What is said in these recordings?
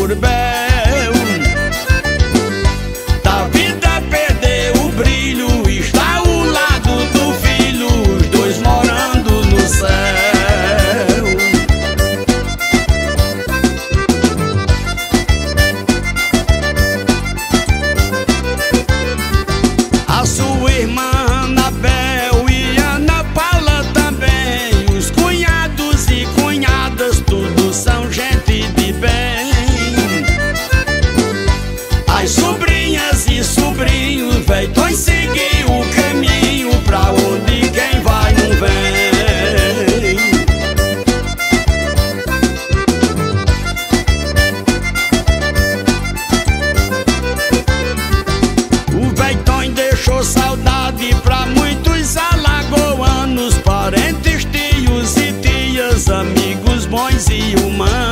Surbel. Da vida perdeu o brilho, está ao lado do filho, os dois morando no céu. A sua irmã Anabel e Ana Paula também, os cunhados e cunhadas, tudo são gente de bem. As sobrinhas e sobrinhos, feitões seguir o caminho pra onde quem vai não vem. O feitões deixou saudade pra muitos alagoanos, parentes, tios e tias, amigos bons e humanos.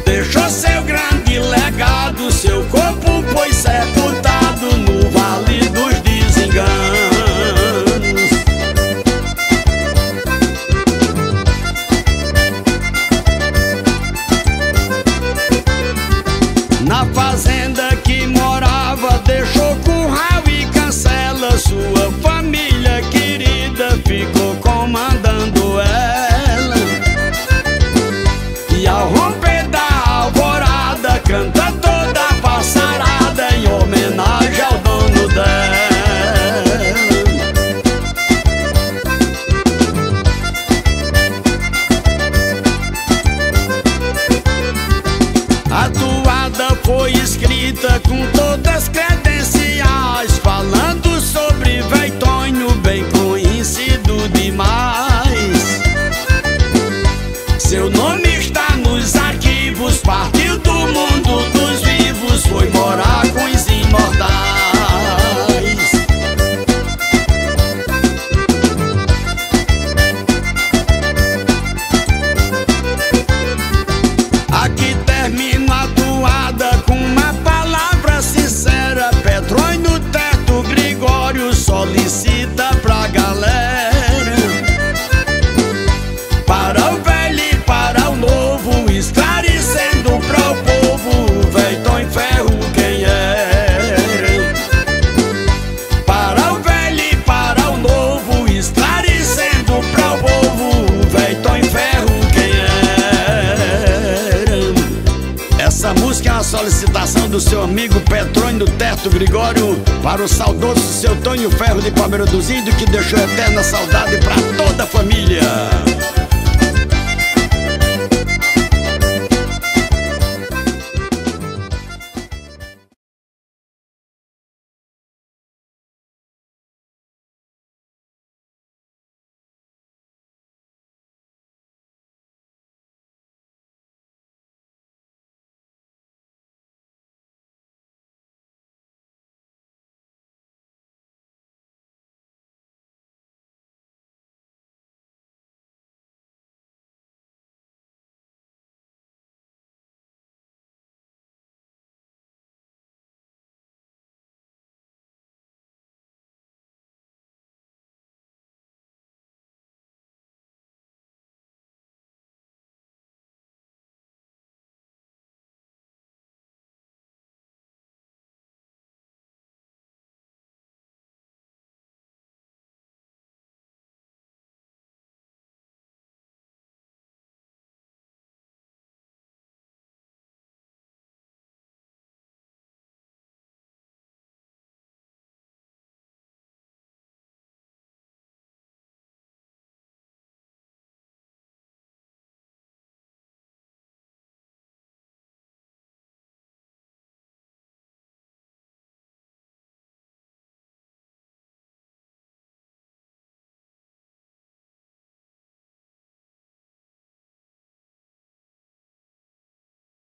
Deixou seu grande legado, seu corpo foi sepultado no Vale dos Desenganos. Na fazenda que morava, deixou curral e cancela, sua família querida ficou comandando ela. E ao romper da alvorada, canta toda a passarada em homenagem ao dono dela. A toada foi escrita com todas credenciais, falando sobre Feitônio, bem conhecido demais. Seu nome está nos arquivos, partiu do mundo dos vivos, foi morar com os imortais. Aqui termina a toada com uma palavra sincera. Petrônio no teto, Gregório solicita pra galera, para o velho e para o novo, esclarecendo pra o povo o Feitão em ferro quem é. Para o velho e para o novo, esclarecendo pra o povo o Feitão em ferro quem é. Essa música é uma solicitação do seu amigo Petrônio do Teto Gregório para o saudoso seu Tonho Ferro de Palmeira dos Índios, que deixou eterna saudade pra toda a família.